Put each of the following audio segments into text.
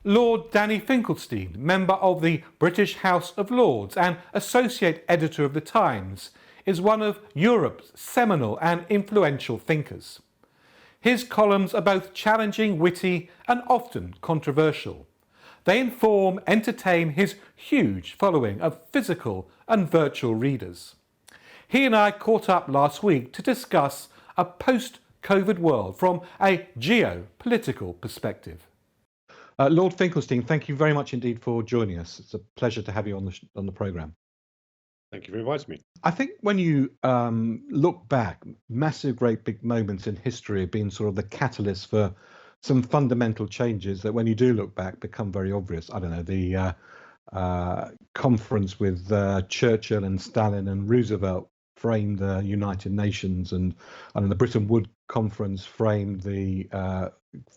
Lord Danny Finkelstein, member of the British House of Lords and associate editor of The Times, is one of Europe's seminal and influential thinkers. His columns are both challenging, witty, and often controversial. They inform, entertain his huge following of physical and virtual readers. He and I caught up last week to discuss a post-COVID world from a geo-political perspective. Lord Finkelstein, thank you very much indeed for joining us. It's a pleasure to have you on the programme. Thank you for inviting me. I think when you look back, massive, great big moments in history have been sort of the catalyst for some fundamental changes that when you do look back become very obvious. I don't know, the conference with Churchill and Stalin and Roosevelt framed the United Nations, and the Bretton Woods conference framed the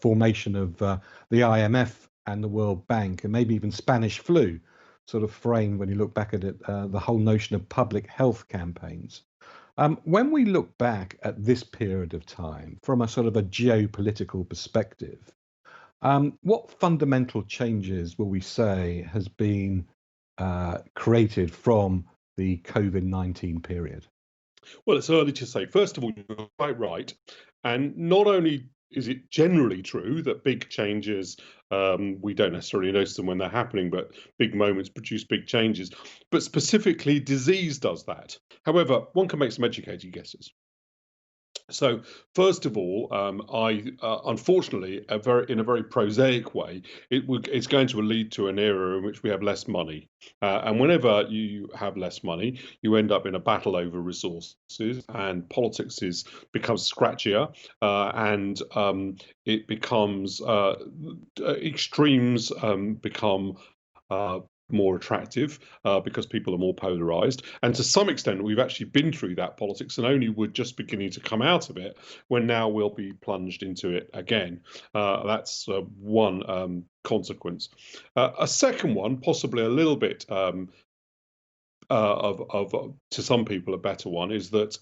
formation of the IMF and the World Bank, and maybe even Spanish flu sort of framed, when you look back at it, the whole notion of public health campaigns. When we look back at this period of time from a sort of a geopolitical perspective, what fundamental changes will we say has been created from the COVID-19 period? Well, it's early to say. First of all, you're quite right. And not only is it generally true that big changes, we don't necessarily notice them when they're happening, but big moments produce big changes. But specifically, disease does that. However, one can make some educated guesses. So, first of all, unfortunately, in a very prosaic way, it's going to lead to an era in which we have less money. And whenever you have less money, you end up in a battle over resources, and becomes scratchier, and it becomes extremes become more attractive because people are more polarized. And to some extent, we've actually been through that politics, and only we're just beginning to come out of it when now we'll be plunged into it again. That's one consequence. A second one, possibly a little bit to some people a better one, is that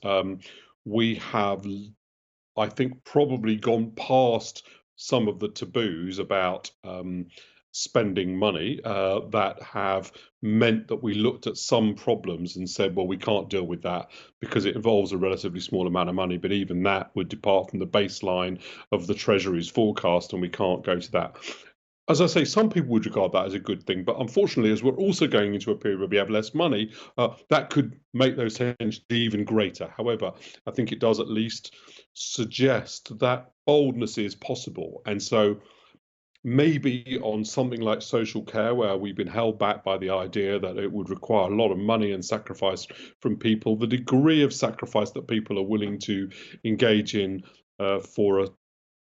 we have, I think, probably gone past some of the taboos about spending money that have meant that we looked at some problems and said, well, we can't deal with that because it involves a relatively small amount of money, but even that would depart from the baseline of the Treasury's forecast, and we can't go to that. As I say, some people would regard that as a good thing, but unfortunately, as we're also going into a period where we have less money, that could make those tensions even greater. However, I think it does at least suggest that boldness is possible. And so maybe on something like social care, where we've been held back by the idea that it would require a lot of money and sacrifice from people, the degree of sacrifice that people are willing to engage in for a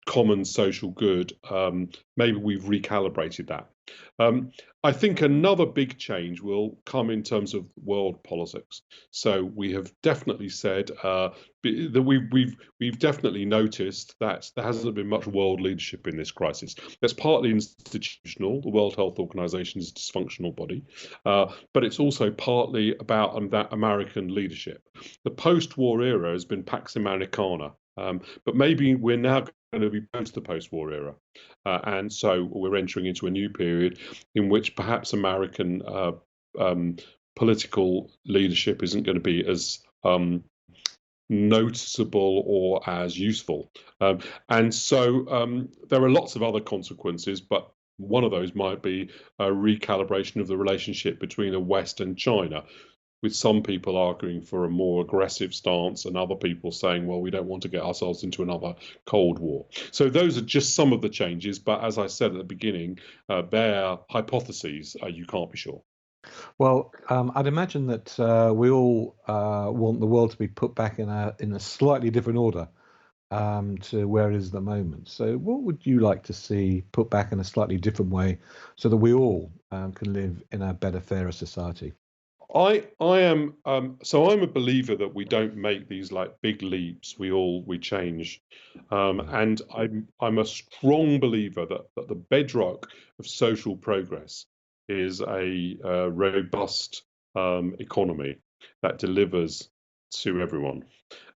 common social good, maybe we've recalibrated that. I think another big change will come in terms of world politics. So we have definitely said that we've definitely noticed that there hasn't been much world leadership in this crisis. That's partly institutional. The World Health Organization is a dysfunctional body, but it's also partly about that American leadership. The post-war era has been Pax Americana. But maybe we're now going to be post the post-war era. And so we're entering into a new period in which perhaps American political leadership isn't going to be as noticeable or as useful. And so there are lots of other consequences, but one of those might be a recalibration of the relationship between the West and China, with some people arguing for a more aggressive stance and other people saying, well, we don't want to get ourselves into another Cold War. So those are just some of the changes. But as I said at the beginning, they're hypotheses. You can't be sure. Well, I'd imagine that we all want the world to be put back in a slightly different order to where it is at the moment. So what would you like to see put back in a slightly different way so that we all can live in a better, fairer society? I am so I'm a believer that we don't make these like big leaps. We change, and I'm a strong believer that the bedrock of social progress is a robust economy that delivers to everyone.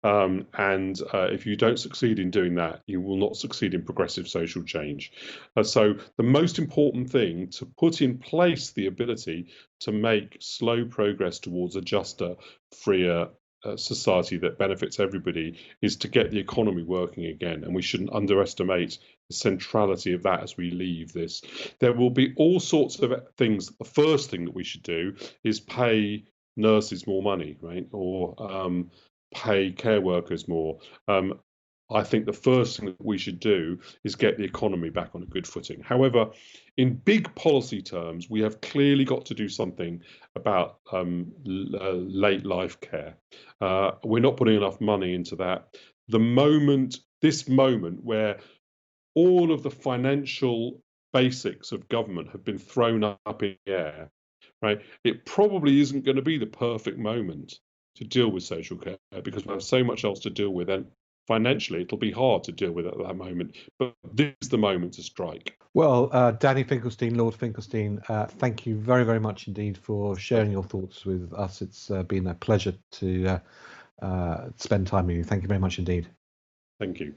If you don't succeed in doing that, you will not succeed in progressive social change. So the most important thing to put in place the ability to make slow progress towards a juster, freer society that benefits everybody is to get the economy working again. And we shouldn't underestimate the centrality of that as we leave this. There will be all sorts of things. The first thing that we should do is pay nurses more money, right? Or pay care workers more. I think the first thing that we should do is get the economy back on a good footing. However, in big policy terms, we have clearly got to do something about late life care. We're not putting enough money into that. This moment where all of the financial basics of government have been thrown up in the air, right? It probably isn't going to be the perfect moment to deal with social care because we have so much else to deal with, and financially it'll be hard to deal with at that moment. But this is the moment to strike. Well, Danny Finkelstein, Lord Finkelstein, thank you very, very much indeed for sharing your thoughts with us. It's been a pleasure to spend time with you. Thank you very much indeed. Thank you.